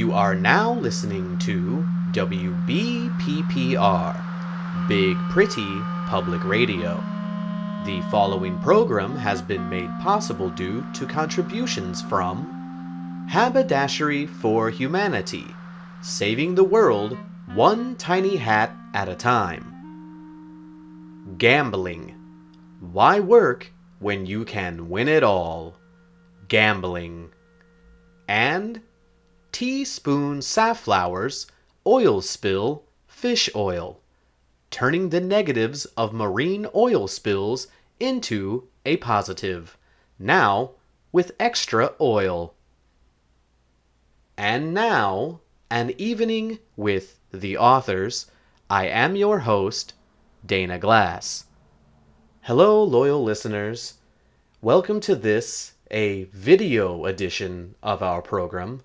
You are now listening to WBPPR, Big Pretty Public Radio. The following program has been made possible due to contributions from Haberdashery for Humanity, saving the world one tiny hat at a time. Gambling. Why work when you can win it all? Gambling. And Teaspoon Safflowers, Oil Spill, Fish Oil, turning the negatives of marine oil spills into a positive, now with extra oil. And now, an evening with the authors. I am your host, Dana Glass. Hello, loyal listeners. Welcome to this, a video edition of our program.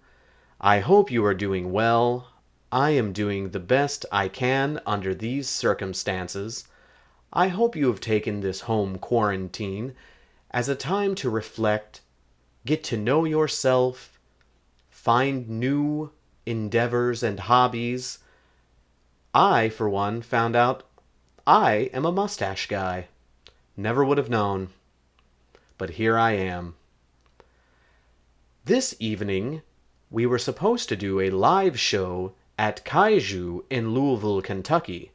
I hope you are doing well. I am doing the best I can under these circumstances. I hope you have taken this home quarantine as a time to reflect, get to know yourself, find new endeavors and hobbies. I, for one, found out I am a mustache guy. Never would have known. But here I am. This evening, we were supposed to do a live show at Kaiju in Louisville, Kentucky.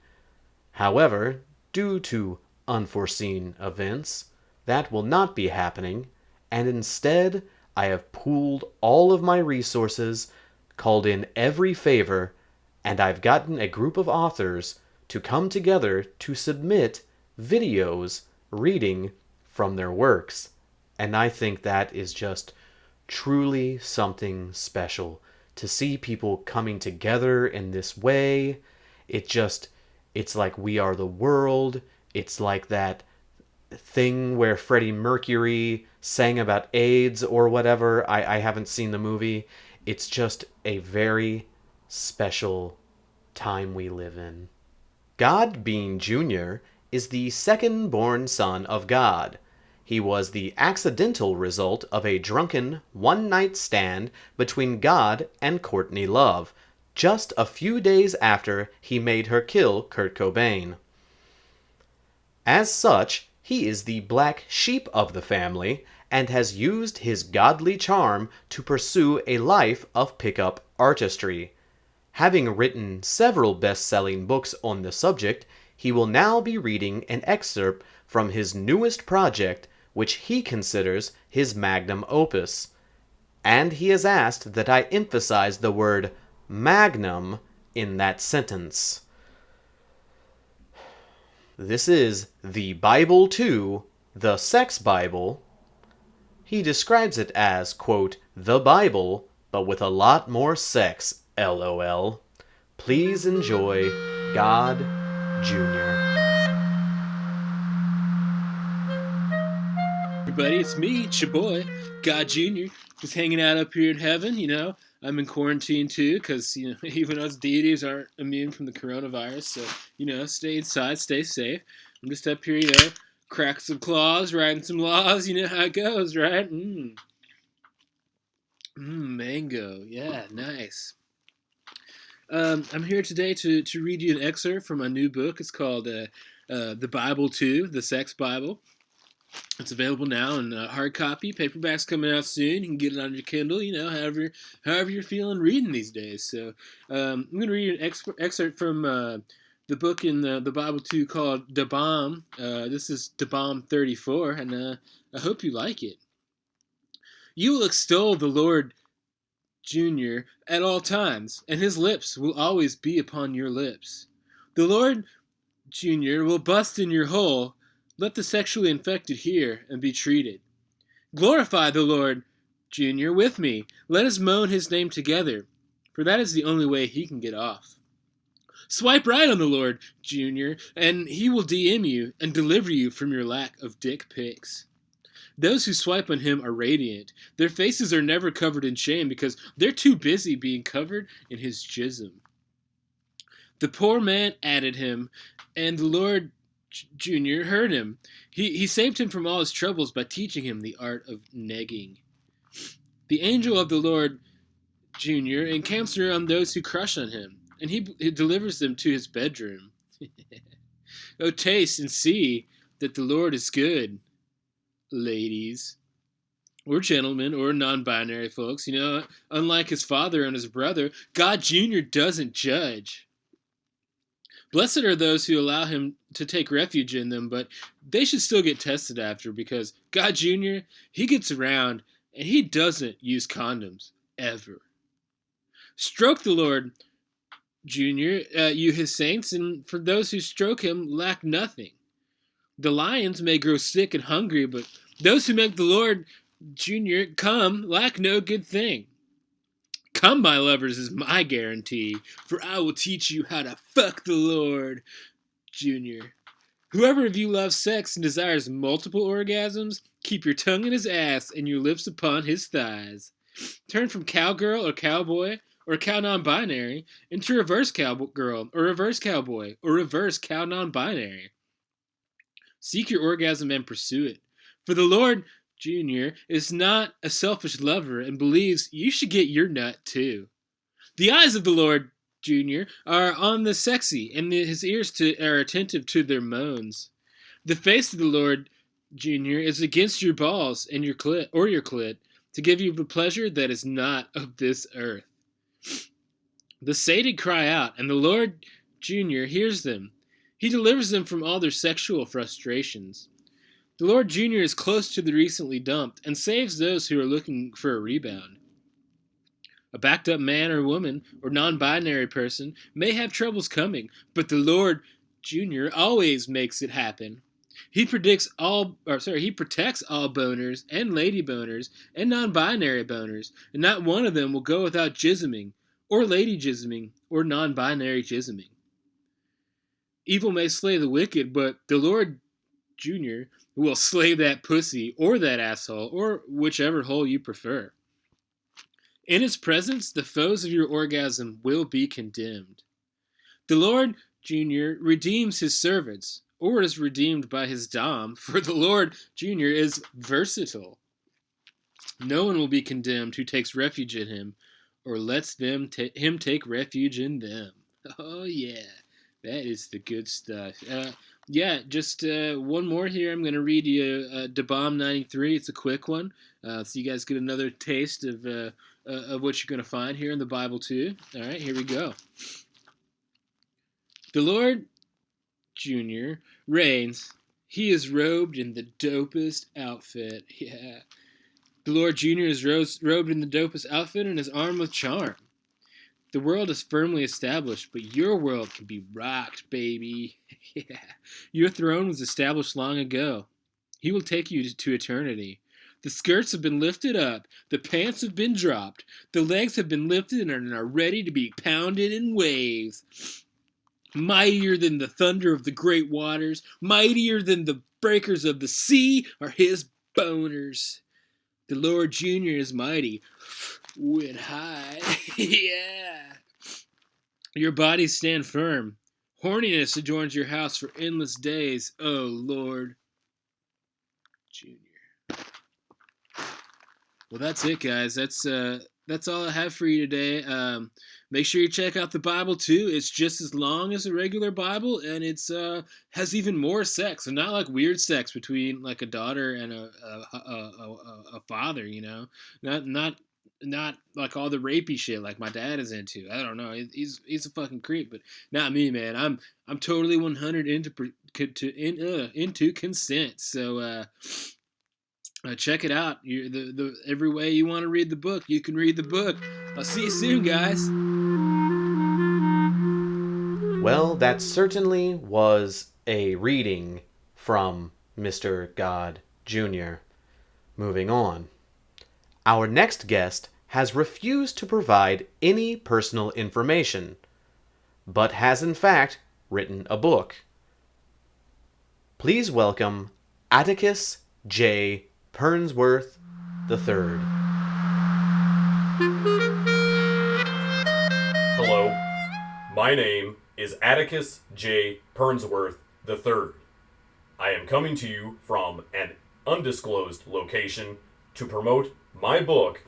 However, due to unforeseen events, that will not be happening, and instead, I have pooled all of my resources, called in every favor, and I've gotten a group of authors to come together to submit videos reading from their works. And I think that is just truly something special to see people coming together in this way. It's like we are the world. It's like that thing where Freddie Mercury sang about AIDS or whatever. I haven't seen the movie. It's just a very special time we live in. God Bean Jr. is the second-born son of God. He was the accidental result of a drunken one-night stand between God and Courtney Love, just a few days after he made her kill Kurt Cobain. As such, he is the black sheep of the family and has used his godly charm to pursue a life of pickup artistry. Having written several best-selling books on the subject, he will now be reading an excerpt from his newest project, which he considers his magnum opus. And he has asked that I emphasize the word magnum in that sentence. This is the Bible 2, the Sex Bible. He describes it as, quote, the Bible, but with a lot more sex, LOL. Please enjoy God Jr. Everybody, it's me, it's your boy, God Jr., just hanging out up here in heaven, I'm in quarantine too, because, even us deities aren't immune from the coronavirus, so, stay inside, stay safe. I'm just up here, cracking some claws, writing some laws, you know how it goes, right? Mango, yeah, nice. I'm here today to read you an excerpt from my new book. It's called The Bible 2, the Sex Bible. It's available now in hard copy. Paperback's coming out soon. You can get it on your Kindle, however you're feeling reading these days. So I'm going to read an excerpt from the book in the Bible 2 called Da Bomb. This is Da Bomb 34, and I hope you like it. You will extol the Lord Jr. at all times, and his lips will always be upon your lips. The Lord Jr. will bust in your hole. Let the sexually infected hear and be treated. Glorify the Lord, Jr., with me. Let us moan his name together, for that is the only way he can get off. Swipe right on the Lord, Jr., and he will DM you and deliver you from your lack of dick pics. Those who swipe on him are radiant. Their faces are never covered in shame because they're too busy being covered in his jism. The poor man added him, and the Lord Jr. heard him. He saved him from all his troubles by teaching him the art of negging. The angel of the Lord Junior encamps around those who crush on him, and he delivers them to his bedroom. Oh, taste and see that the Lord is good, ladies. Or gentlemen, or non-binary folks. Unlike his father and his brother, God Jr. doesn't judge. Blessed are those who allow him to take refuge in them, but they should still get tested after, because God Jr., he gets around, and he doesn't use condoms, ever. Stroke the Lord, Jr., you his saints, and for those who stroke him lack nothing. The lions may grow sick and hungry, but those who make the Lord, Jr., come lack no good thing. Come, my lovers, is my guarantee, for I will teach you how to fuck the Lord, Jr. Whoever of you loves sex and desires multiple orgasms, keep your tongue in his ass and your lips upon his thighs. Turn from cowgirl or cowboy or cow non-binary into reverse cowgirl or reverse cowboy or reverse cow non-binary. Seek your orgasm and pursue it. For the Lord, Jr., is not a selfish lover and believes you should get your nut too. The eyes of the Lord, Jr., are on the sexy, and his ears are attentive to their moans. The face of the Lord, Jr., is against your balls and your clit to give you the pleasure that is not of this earth. The sated cry out, and the Lord, Jr., hears them. He delivers them from all their sexual frustrations. The Lord Jr. is close to the recently dumped and saves those who are looking for a rebound. A backed up man or woman or non-binary person may have troubles coming, but the Lord Jr. always makes it happen. He protects all boners and lady boners and non-binary boners, and not one of them will go without jisming, or lady jisming, or non-binary jisming. Evil may slay the wicked, but the Lord Jr. will slay that pussy or that asshole or whichever hole you prefer. In his presence, the foes of your orgasm will be condemned. The Lord Jr. redeems his servants, or is redeemed by his dom, for the Lord Jr. is versatile. No one will be condemned who takes refuge in him, or lets him take refuge in them. Oh yeah, that is the good stuff. Just one more here. I'm going to read you DeBomb 93. It's a quick one, so you guys get another taste of what you're going to find here in the Bible too. All right, here we go. The Lord Jr. reigns. He is robed in the dopest outfit. Yeah. The Lord Jr. is robed in the dopest outfit and is armed with charm. The world is firmly established, but your world can be rocked, baby. Yeah. Your throne was established long ago. He will take you to eternity. The skirts have been lifted up. The pants have been dropped. The legs have been lifted and are ready to be pounded in waves. Mightier than the thunder of the great waters, mightier than the breakers of the sea are his boners. The Lord Jr. is mighty when high. Yeah. Your bodies stand firm. Horniness adorns your house for endless days, oh Lord Jr. Well, that's it, guys. That's all I have for you today. Make sure you check out the Bible too. It's just as long as a regular Bible, and it's has even more sex, and not like weird sex between like a daughter and a father. Not like all the rapey shit like my dad is into. I don't know. He's a fucking creep, but not me, man. I'm totally 100 into consent. So. Check it out. Every way you want to read the book, you can read the book. I'll see you soon, guys. Well, that certainly was a reading from Mr. God Jr. Moving on. Our next guest has refused to provide any personal information, but has in fact written a book. Please welcome Atticus J. Pernsworth III. Hello, my name is Atticus J. Pernsworth III. I am coming to you from an undisclosed location to promote my book,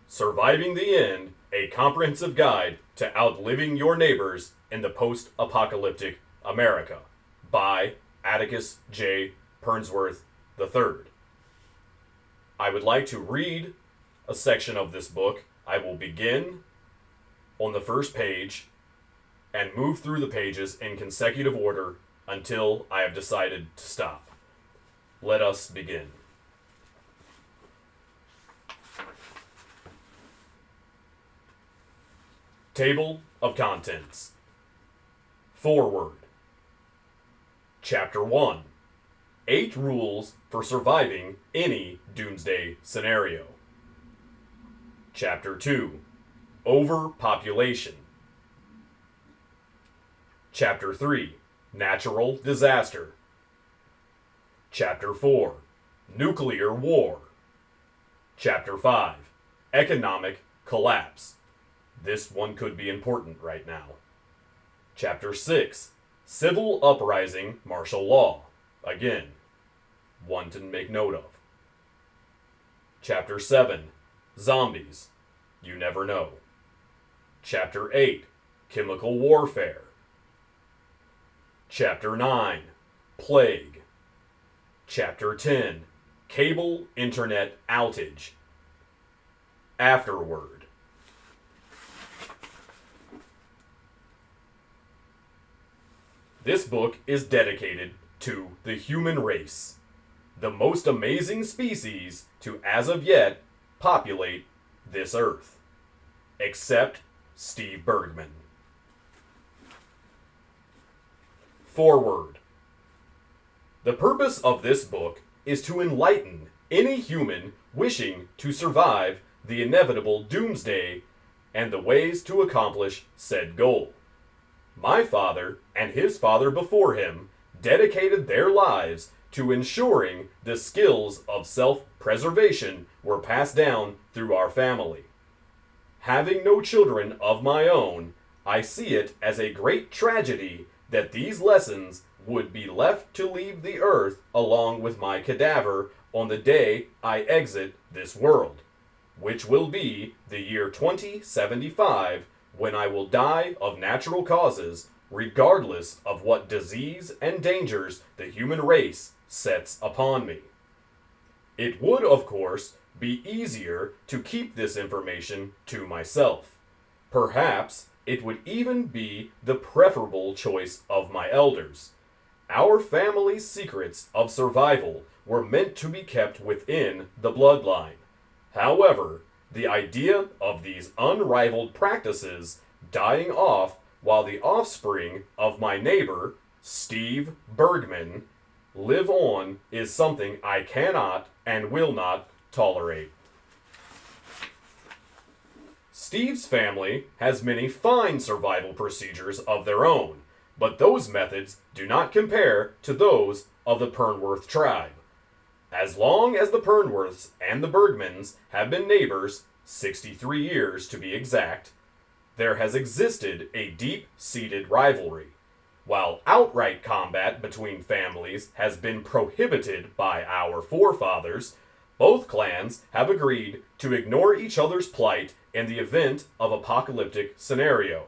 Surviving the End A Comprehensive Guide to Outliving Your Neighbors in the Post-Apocalyptic America by Atticus J. Pernsworth III. I would like to read a section of this book. I will begin on the first page and move through the pages in consecutive order until I have decided to stop. Let us begin. Table of Contents. Foreword. Chapter 1. 8 Rules for Surviving Any Doomsday Scenario. Chapter 2. Overpopulation. Chapter 3. Natural Disaster. Chapter 4. Nuclear War. Chapter 5. Economic Collapse. This one could be important right now. Chapter 6. Civil Uprising Martial Law. Again, one to make note of. Chapter 7. Zombies. You never know. Chapter 8. Chemical Warfare. Chapter 9. Plague. Chapter 10. Cable Internet Outage. Afterword. This book is dedicated to the human race, the most amazing species to as of yet populate this earth, except Steve Bergman. Foreword. The purpose of this book is to enlighten any human wishing to survive the inevitable doomsday and the ways to accomplish said goal. My father and his father before him dedicated their lives to ensuring the skills of self-preservation were passed down through our family. Having no children of my own, I see it as a great tragedy that these lessons would be left to leave the earth along with my cadaver on the day I exit this world, which will be the year 2075, when I will die of natural causes, regardless of what disease and dangers the human race sets upon me. It would, of course, be easier to keep this information to myself. Perhaps it would even be the preferable choice of my elders. Our family's secrets of survival were meant to be kept within the bloodline. However, the idea of these unrivaled practices dying off while the offspring of my neighbor, Steve Bergman, live on is something I cannot and will not tolerate. Steve's family has many fine survival procedures of their own, but those methods do not compare to those of the Pernworth tribe. As long as the Pernworths and the Bergmans have been neighbors, 63 years to be exact, there has existed a deep-seated rivalry. While outright combat between families has been prohibited by our forefathers, both clans have agreed to ignore each other's plight in the event of apocalyptic scenario.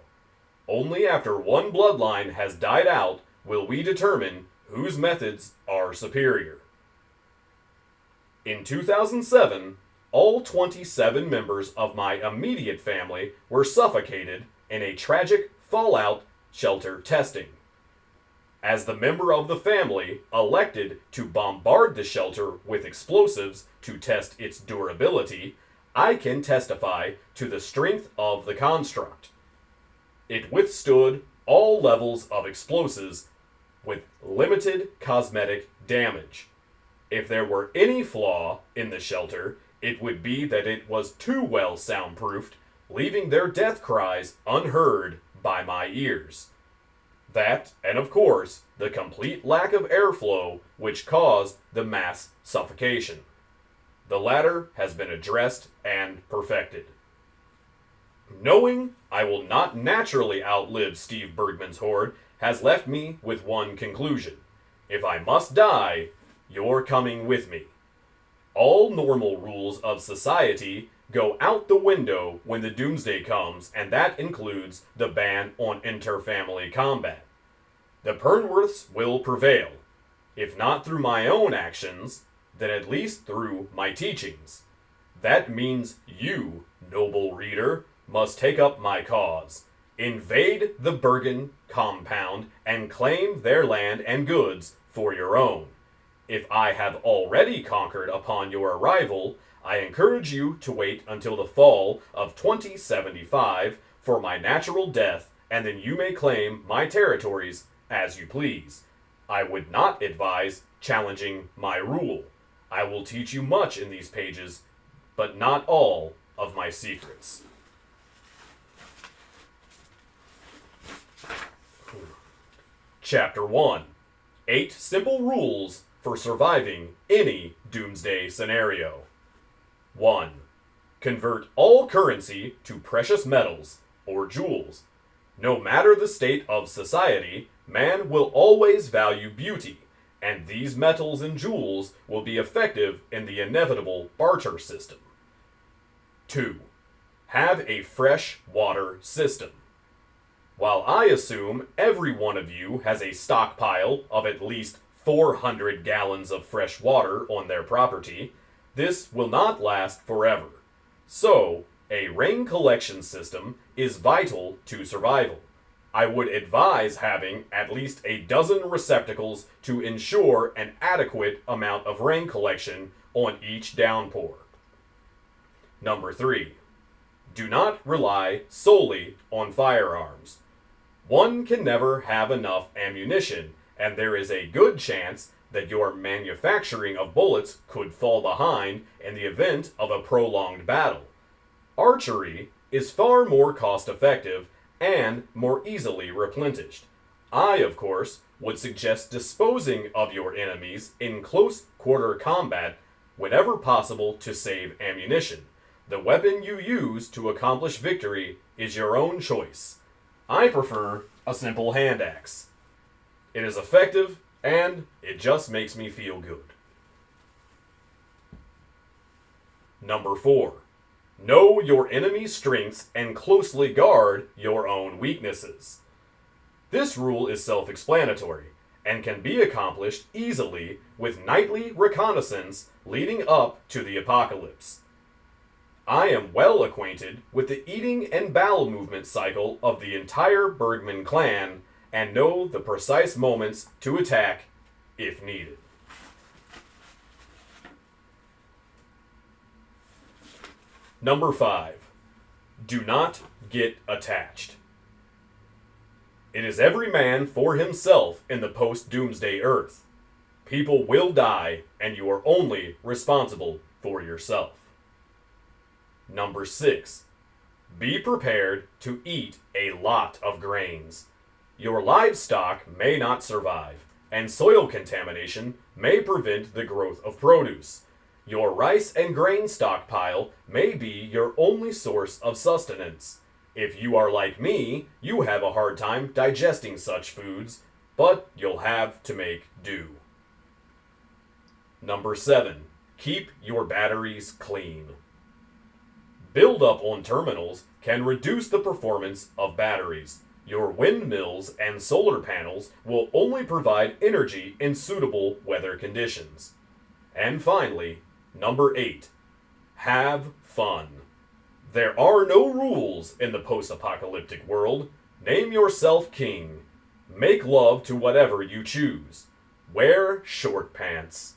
Only after one bloodline has died out will we determine whose methods are superior. In 2007, all 27 members of my immediate family were suffocated in a tragic fallout shelter testing. As the member of the family elected to bombard the shelter with explosives to test its durability, I can testify to the strength of the construct. It withstood all levels of explosives with limited cosmetic damage. If there were any flaw in the shelter, it would be that it was too well soundproofed, leaving their death cries unheard by my ears. That, and of course, the complete lack of airflow which caused the mass suffocation. The latter has been addressed and perfected. Knowing I will not naturally outlive Steve Bergman's horde has left me with one conclusion. If I must die, you're coming with me. All normal rules of society go out the window when the doomsday comes, and that includes the ban on interfamily combat. The Pernworths will prevail, if not through my own actions, then at least through my teachings. That means you, noble reader, must take up my cause. Invade the Bergen compound and claim their land and goods for your own. If I have already conquered upon your arrival, I encourage you to wait until the fall of 2075 for my natural death, and then you may claim my territories as you please. I would not advise challenging my rule. I will teach you much in these pages, but not all of my secrets. Chapter 1. 8 Simple Rules for Surviving Any Doomsday Scenario. 1. Convert all currency to precious metals, or jewels. No matter the state of society, man will always value beauty, and these metals and jewels will be effective in the inevitable barter system. 2. Have a fresh water system. While I assume every one of you has a stockpile of at least 400 gallons of fresh water on their property, this will not last forever. So, a rain collection system is vital to survival. I would advise having at least a dozen receptacles to ensure an adequate amount of rain collection on each downpour. Number 3. Do not rely solely on firearms. One can never have enough ammunition, and there is a good chance that your manufacturing of bullets could fall behind in the event of a prolonged battle. Archery is far more cost-effective and more easily replenished. I, of course, would suggest disposing of your enemies in close quarter combat whenever possible to save ammunition. The weapon you use to accomplish victory is your own choice. I prefer a simple hand axe. It is effective, and it just makes me feel good. Number 4. Know your enemy's strengths and closely guard your own weaknesses. This rule is self-explanatory and can be accomplished easily with nightly reconnaissance leading up to the apocalypse. I am well acquainted with the eating and bowel movement cycle of the entire Bergman clan and know the precise moments to attack if needed. Number 5. Do not get attached. It is every man for himself in the post-doomsday earth. People will die, and you are only responsible for yourself. Number 6. Be prepared to eat a lot of grains. Your livestock may not survive, and soil contamination may prevent the growth of produce. Your rice and grain stockpile may be your only source of sustenance. If you are like me, you have a hard time digesting such foods, but you'll have to make do. Number 7. Keep your batteries clean. Build-up on terminals can reduce the performance of batteries. Your windmills and solar panels will only provide energy in suitable weather conditions. And finally, number 8. Have fun. There are no rules in the post-apocalyptic world. Name yourself king. Make love to whatever you choose. Wear short pants.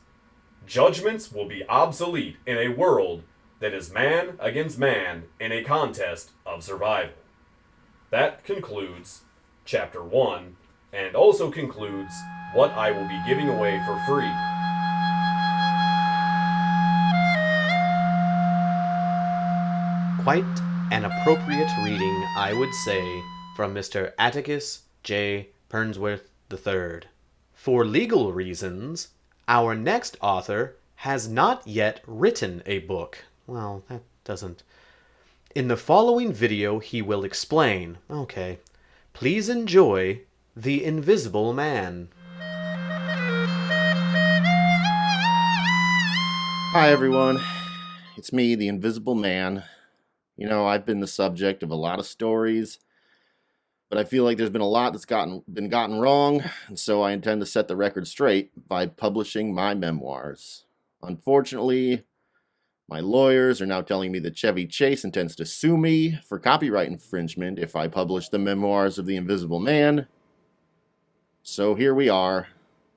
Judgments will be obsolete in a world that is man against man in a contest of survival. That concludes Chapter 1, and also concludes what I will be giving away for free. Quite an appropriate reading, I would say, from Mr. Atticus J. Pernsworth III. For legal reasons, our next author has not yet written a book. Well, that doesn't... In the following video, he will explain. Okay. Please enjoy The Invisible Man. Hi, everyone. it's me, the Invisible Man. You know, I've been the subject of a lot of stories, but I feel like there's been a lot that's been gotten wrong, and so I intend to set the record straight by publishing my memoirs. Unfortunately, my lawyers are now telling me that Chevy Chase intends to sue me for copyright infringement if I publish the memoirs of the Invisible Man. So here we are.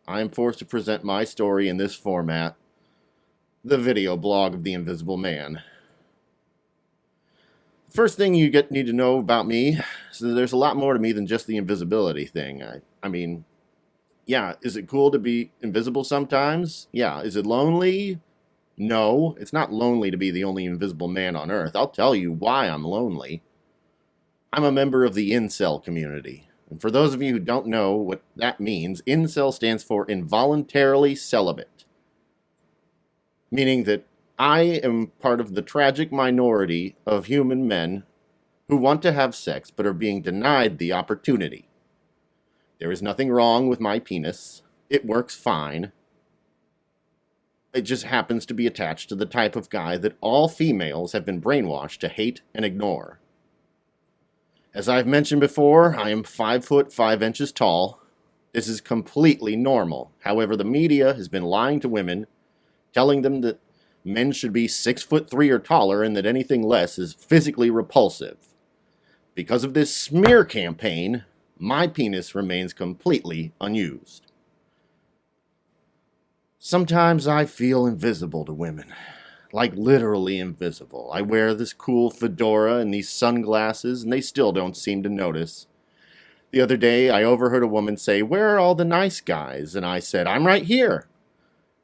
I am forced to present my story in this format, the video blog of the Invisible Man. First thing you need to know about me is that there's a lot more to me than just the invisibility thing. I mean, yeah, is it cool to be invisible sometimes? Yeah. Is it lonely? No, it's not lonely to be the only invisible man on Earth. I'll tell you why I'm lonely. I'm a member of the incel community. And for those of you who don't know what that means, incel stands for involuntarily celibate. Meaning that I am part of the tragic minority of human men who want to have sex but are being denied the opportunity. There is nothing wrong with my penis. It works fine. It just happens to be attached to the type of guy that all females have been brainwashed to hate and ignore. As I've mentioned before, I am 5 foot 5 inches tall. This is completely normal. However, the media has been lying to women, telling them that men should be 6'3" or taller and that anything less is physically repulsive. Because of this smear campaign, my penis remains completely unused. Sometimes I feel invisible to women. Like literally invisible. I wear this cool fedora and these sunglasses, and they still don't seem to notice. The other day, I overheard a woman say, "Where are all the nice guys?" And I said, "I'm right here."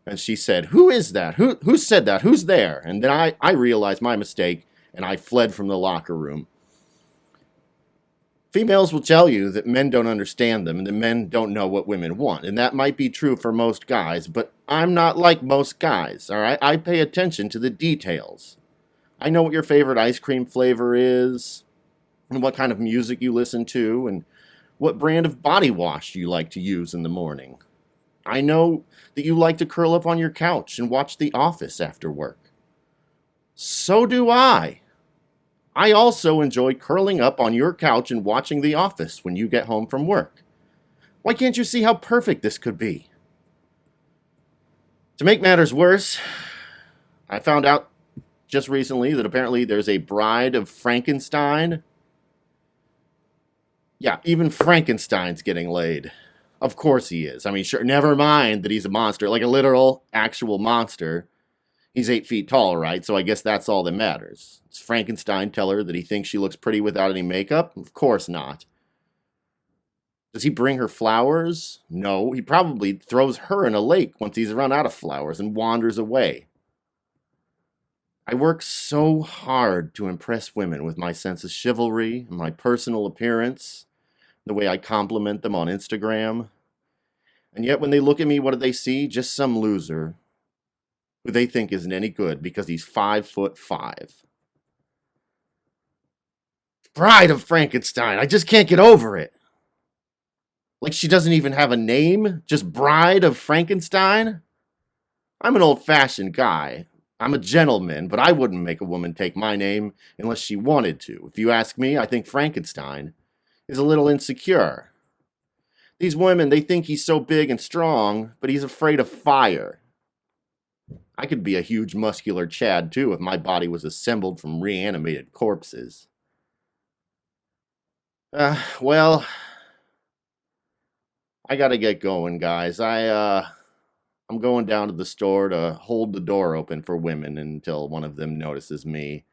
And she said, "Who is that? Who said that? Who's there?" And then I realized my mistake, and I fled from the locker room. Females will tell you that men don't understand them and that men don't know what women want. And that might be true for most guys, but I'm not like most guys, all right? I pay attention to the details. I know what your favorite ice cream flavor is, and what kind of music you listen to, and what brand of body wash you like to use in the morning. I know that you like to curl up on your couch and watch The Office after work. So do I. I also enjoy curling up on your couch and watching The Office when you get home from work. Why can't you see how perfect this could be? To make matters worse, I found out just recently that apparently there's a Bride of Frankenstein. Yeah, even Frankenstein's getting laid. Of course he is. I mean, sure, never mind that he's a monster, like a literal, actual monster. He's 8 feet tall, right? So I guess that's all that matters. Does Frankenstein tell her that he thinks she looks pretty without any makeup? Of course not. Does he bring her flowers? No, he probably throws her in a lake once he's run out of flowers and wanders away. I work so hard to impress women with my sense of chivalry and my personal appearance, the way I compliment them on Instagram. And yet when they look at me, what do they see? Just some loser who they think isn't any good because he's 5'5". Bride of Frankenstein. I just can't get over it. Like she doesn't even have a name? Just Bride of Frankenstein? I'm an old-fashioned guy. I'm a gentleman, but I wouldn't make a woman take my name unless she wanted to. If you ask me, I think Frankenstein is a little insecure. These women, they think he's so big and strong, but he's afraid of fire. I could be a huge muscular Chad too if my body was assembled from reanimated corpses. Well, I gotta get going, guys. I'm going down to the store to hold the door open for women until one of them notices me.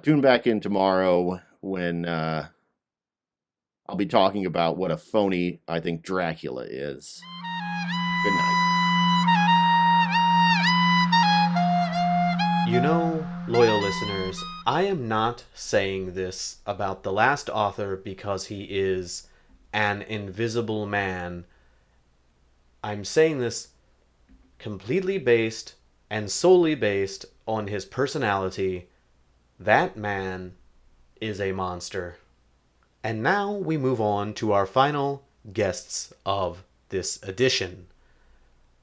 Tune back in tomorrow when I'll be talking about what a phony I think Dracula is. Good night. You know, loyal listeners, I am not saying this about the last author because he is an invisible man. I'm saying this completely based and solely based on his personality. That man is a monster. And now we move on to our final guests of this edition.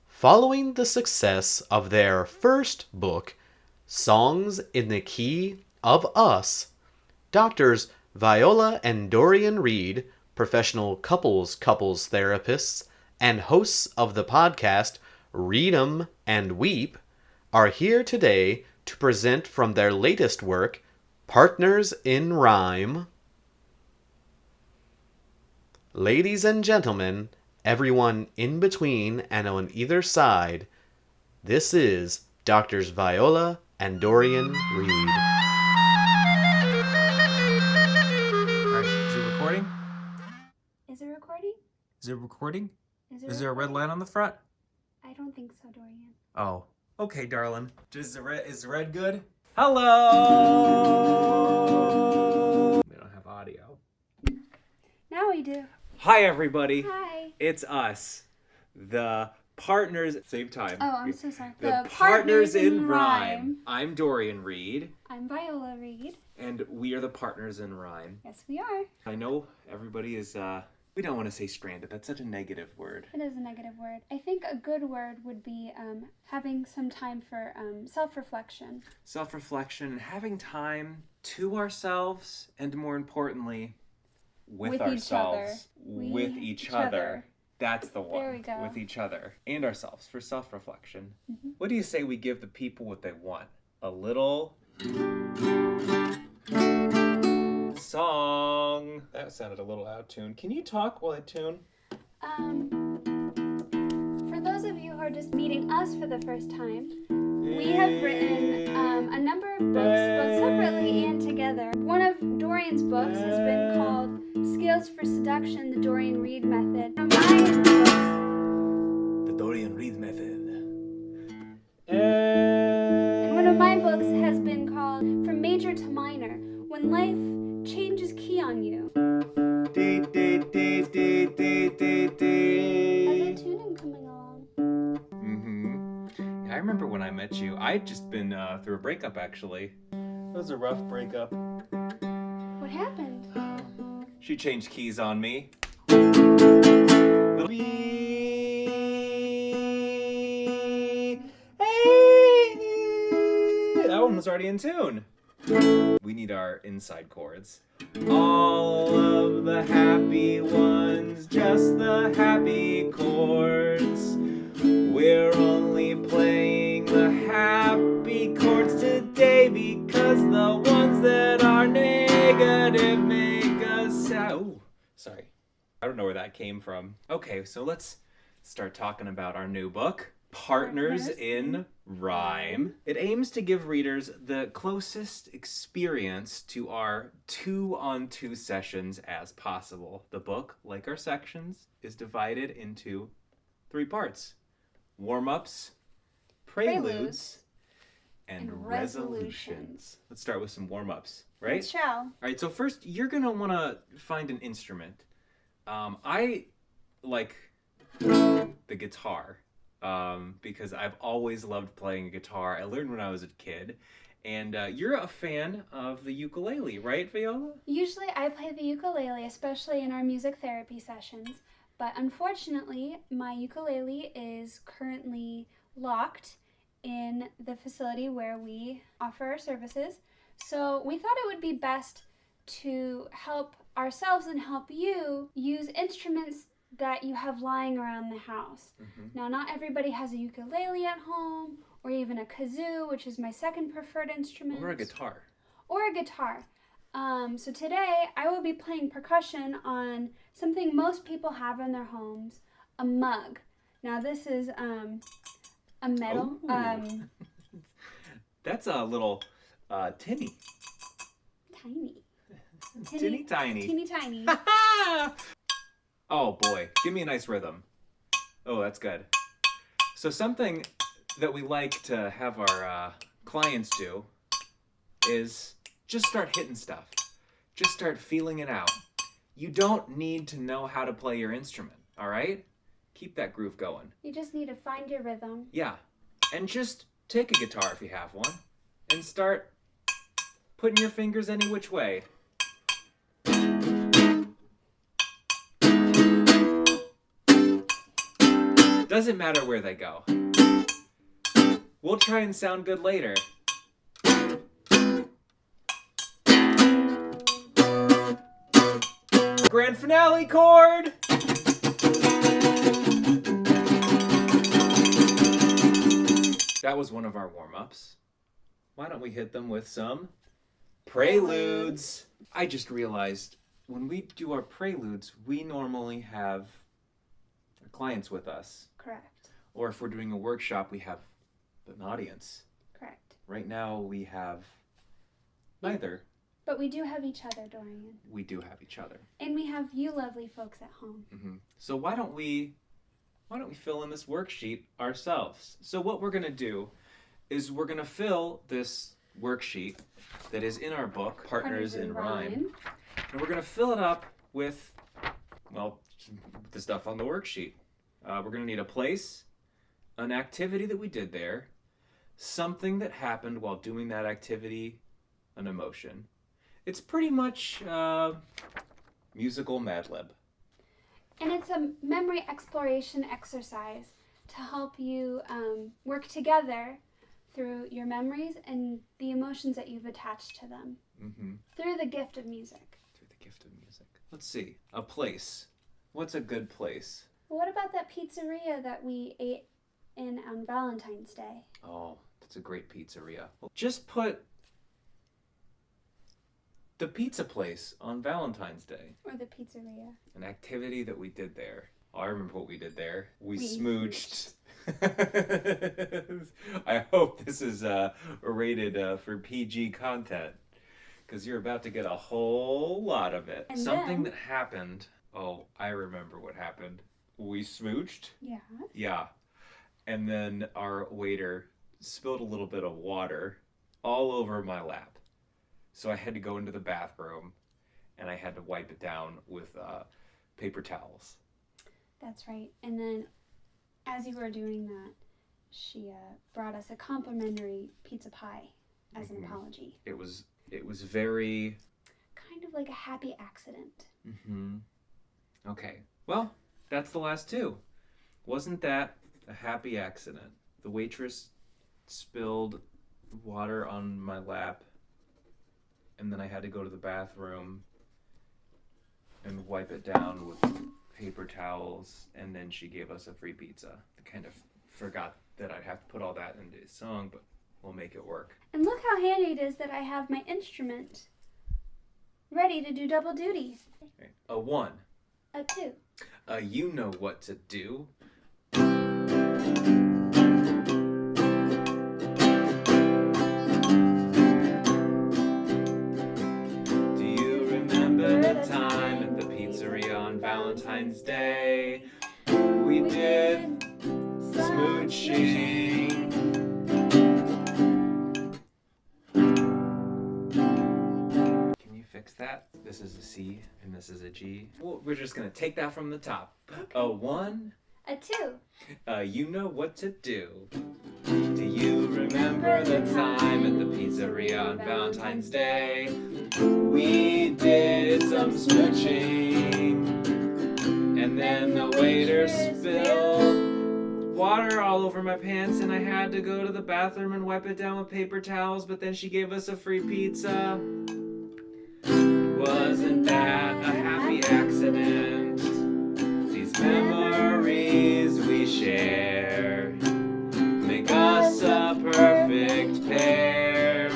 Following the success of their first book, Songs in the Key of Us. Doctors Viola and Dorian Reed, professional couples therapists, and hosts of the podcast Read 'em and Weep, are here today to present from their latest work, Partners in Rhyme. Ladies and gentlemen, everyone in between and on either side, this is Doctors Viola and Dorian Reed. Alright, is it recording? Is it recording? Is it recording? Is it Is there a red recording? light on the front? I don't think so, Dorian. Oh. Okay, darling. Is the red good? Hello! We don't have audio. Now we do. Hi, everybody. Hi. It's us. The partners... Same time. Oh, I'm so sorry. The Partners in Rhyme. I'm Dorian Reed. I'm Viola Reed. And we are the Partners in Rhyme. Yes, we are. I know everybody is, we don't want to say stranded. That's such a negative word. It is a negative word. I think a good word would be having some time for self-reflection. Self-reflection and having time to ourselves, and more importantly, with ourselves. With each other. That's the one. There we go. With each other and ourselves for self-reflection. Mm-hmm. What do you say we give the people what they want? A little song. That sounded a little out of tune. Can you talk while I tune? For those of you who are just meeting us for the first time, we have written a number of books, both separately and together. One of Dorian's books has been called Skills for Seduction, the Dorian Reed Method. One of my books, The Dorian Reed Method. and one of my books has been called From Major to Minor, When Life Changes Key on You. How's that tuning coming along? Yeah, I remember when I met you. I'd just been through a breakup, actually. It was a rough breakup. What happened? She changed keys on me. That one was already in tune. We need our inside chords. All of the happy ones, just the happy chords. We're only playing the happy chords today because the ones that are negative make us sad. Ooh, sorry. I don't know where that came from. Okay, so let's start talking about our new book, Partners in Rhyme. It aims to give readers the closest experience to our 2-on-2 sessions as possible. The book, like our sections, is divided into 3 parts: warm-ups, preludes, and resolutions. Let's start with some warm-ups, right? Let's shall. All right, so first you're going to want to find an instrument. I like the guitar. Because I've always loved playing guitar. I learned when I was a kid. And you're a fan of the ukulele, right, Viola? Usually I play the ukulele, especially in our music therapy sessions. But unfortunately, my ukulele is currently locked in the facility where we offer our services. So we thought it would be best to help ourselves and help you use instruments that you have lying around the house. Mm-hmm. Now, not everybody has a ukulele at home, or even a kazoo, which is my second preferred instrument. Or a guitar. Or a guitar. So today, I will be playing percussion on something most people have in their homes, a mug. Now, this is a metal. That's a little tinny. Tiny. Tinny tiny. Teeny tiny. Oh boy, give me a nice rhythm. Oh, that's good. So something that we like to have our clients do is just start hitting stuff. Just start feeling it out. You don't need to know how to play your instrument, all right? Keep that groove going. You just need to find your rhythm. Yeah, and just take a guitar if you have one and start putting your fingers any which way. Doesn't matter where they go. We'll try and sound good later. grand finale chord! That was one of our warm-ups. Why don't we hit them with some preludes? I just realized when we do our preludes, we normally have our clients with us. Correct. Or if we're doing a workshop, we have an audience. Correct. Right now, we have neither. But we do have each other, Dorian. We do have each other. And we have you lovely folks at home. Mm-hmm. So why don't we fill in this worksheet ourselves? So what we're going to do is we're going to fill this worksheet that is in our book, Partners in Rhyme. And we're going to fill it up with, well, the stuff on the worksheet. We're going to need a place, an activity that we did there, something that happened while doing that activity, an emotion. It's pretty much musical Mad Lib. And it's a memory exploration exercise to help you work together through your memories and the emotions that you've attached to them. Mm-hmm. Through the gift of music. Through the gift of music. Let's see. A place. What's a good place? Well, what about that pizzeria that we ate in on Valentine's Day? Oh, that's a great pizzeria. Well, just put the pizza place on Valentine's Day. Or the pizzeria. An activity that we did there. Oh, I remember what we did there. We smooched. I hope this is rated for PG content, because you're about to get a whole lot of it. And Something then- that happened. Oh, I remember what happened. We smooched. Yeah. Yeah. And then our waiter spilled a little bit of water all over my lap. So I had to go into the bathroom and I had to wipe it down with paper towels. That's right. And then as you were doing that, she brought us a complimentary pizza pie as an apology. It was very... Kind of like a happy accident. Mm-hmm. Okay. Well, that's the last two. Wasn't that a happy accident? The waitress spilled water on my lap, and then I had to go to the bathroom and wipe it down with paper towels, and then she gave us a free pizza. I kind of forgot that I'd have to put all that into a song, but we'll make it work. And look how handy it is that I have my instrument ready to do double duty. Okay. A 1. A 2. You know what to do. Do you remember the time at the pizzeria on Valentine's Day? We did smooching. Can you fix that? This is a C and this is a G. Well, we're just gonna take that from the top. A 1. A 2. You know what to do. Do you remember the time at the pizzeria on Valentine's Day? We did some smooching, and then the waiter spilled water all over my pants, and I had to go to the bathroom and wipe it down with paper towels, but then she gave us a free pizza. Wasn't that a happy accident? These memories we share make us a perfect pair.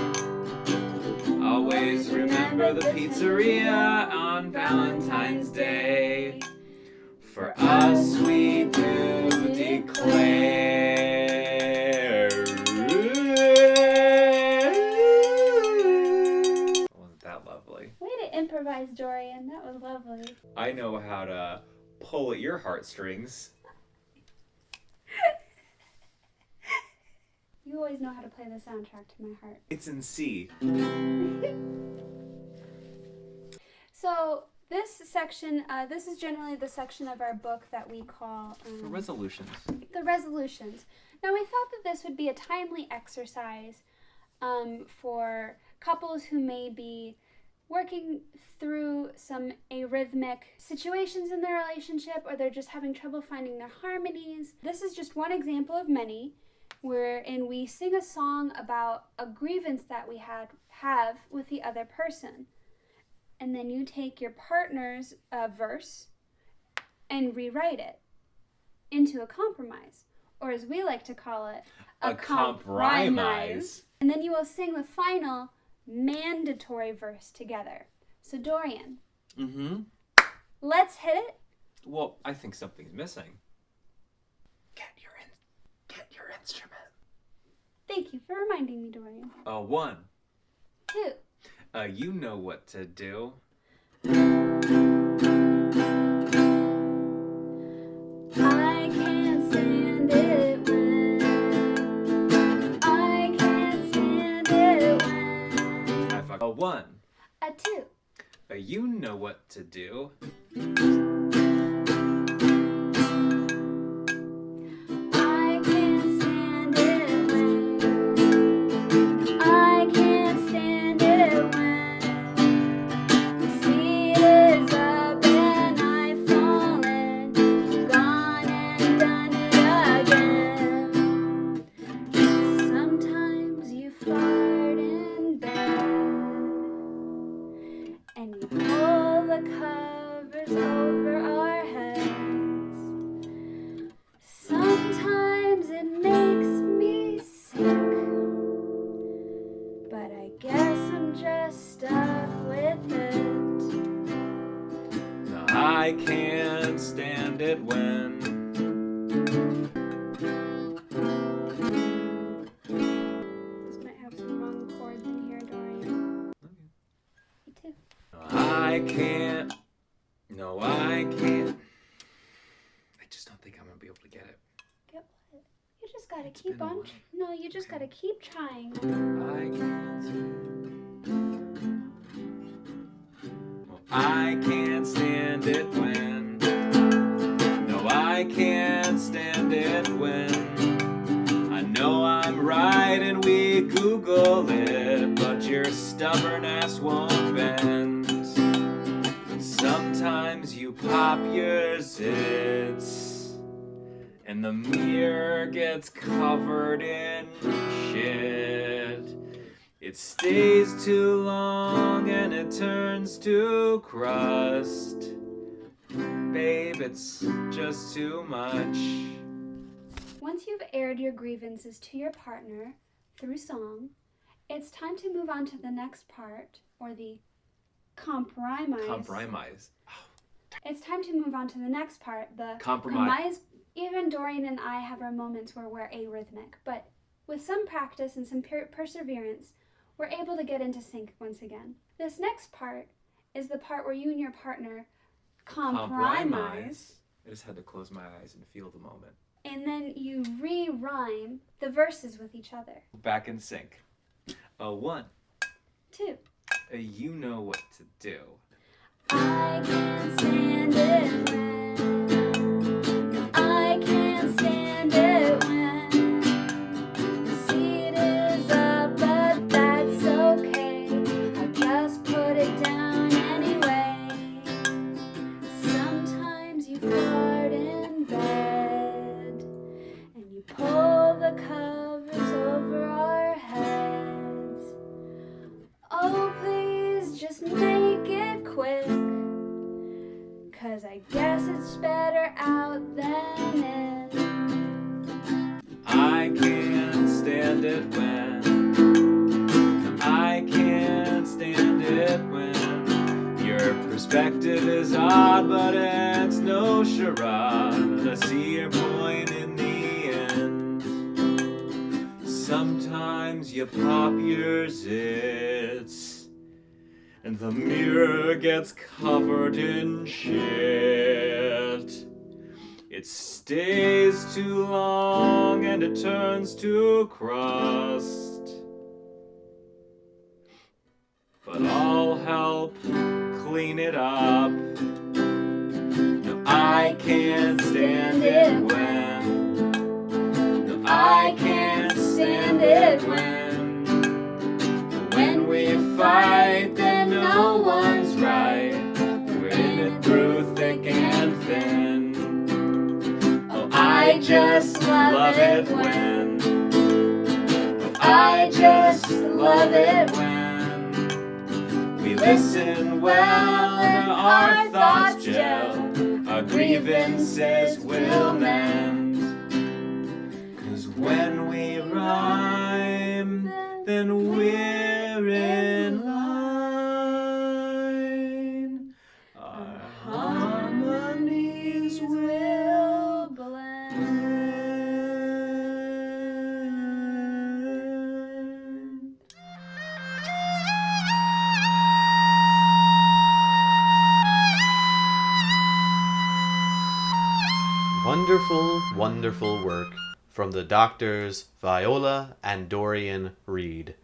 Always remember the pizzeria on Valentine's Day. For us we do declare. Wasn't that lovely? Way to improvise, Dorian. That was lovely. I know how to pull at your heartstrings. You always know how to play the soundtrack to my heart. It's in C. So this section, this is generally the section of our book that we call For resolutions. the resolutions. Now we thought that this would be a timely exercise for couples who may be working through some arrhythmic situations in their relationship, or they're just having trouble finding their harmonies. This is just one example of many wherein we sing a song about a grievance that we have with the other person. and then you take your partner's verse and rewrite it into a compromise, or as we like to call it, A compromise. And then you will sing the final mandatory verse together. So Dorian, Mm-hmm. let's hit it. Well, I think something's missing. Get your instrument. Thank you for reminding me, Dorian. 1. 2. You know what to do. I can't stand it when I can't stand it when I fuck. 1. a 2. You know what to do. I can't stand it when I can't stand it when the seat is up and I've fallen, gone and done it again. Sometimes you fart in bed and you pull the covers over our heads. Sometimes it makes me sick, but I guess I'm just stuck with it. No, I can't stand it when. This might have some wrong chords in here, Dorian. Me too. I can't. No, I can't. I just don't think I'm gonna be able to get it. Get what? You just gotta It's keep been a on. while. No, you just gotta keep trying. I can't. Well, I can't stand it when. No, I can't stand it when. I know I'm right and we Google it, but your stubborn ass won't bend. Sometimes you pop your zits, and the mirror gets covered in shit. It stays too long and it turns to crust. Babe, it's just too much. Once you've aired your grievances to your partner through song, it's time to move on to the next part, or the compromise. Compromise. It's time to move on to the next part, the Compromise. Even Dorian and I have our moments where we're arrhythmic, but with some practice and some perseverance, we're able to get into sync once again. This next part is the part where you and your partner compromise. I just had to close my eyes and feel the moment. And then you re-rhyme the verses with each other. Back in sync. 1. 2. You know what to do. I can't stand it when I can't stand it when the seat is up, but that's okay. I'll just put it down anyway. Sometimes you fart in bed and you pull the covers over our heads. Oh, please just make it quick, 'cause I guess it's better out than in. I can't stand it when. I can't stand it when. Your perspective is odd, but it's no charade. I see your point in the end. Sometimes you pop your zits, and the mirror gets covered in shit. It stays too long and it turns to crust. But I'll help clean it up. No, I can't stand it when. No, I can't stand it when. When we fight, then no one's right. We're in it through thick and thin. Oh, I just love it when. Oh, I just love it when we listen well and our thoughts gel, our grievances will mend. 'Cause when we rhyme, then we're in line. Our harmonies will blend. Wonderful, wonderful work from the doctors Viola and Dorian Reed.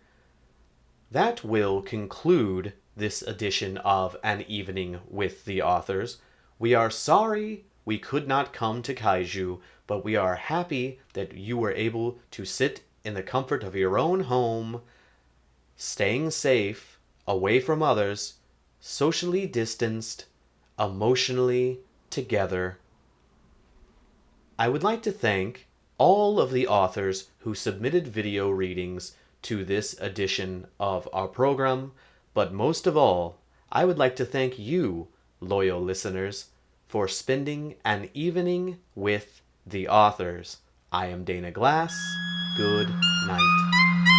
That will conclude this edition of An Evening with the Authors. We are sorry we could not come to Kaiju, but we are happy that you were able to sit in the comfort of your own home, staying safe, away from others, socially distanced, emotionally together. I would like to thank all of the authors who submitted video readings to this edition of our program, but most of all, I would like to thank you, loyal listeners, for spending an evening with the authors. I am Dana Glass. Good night.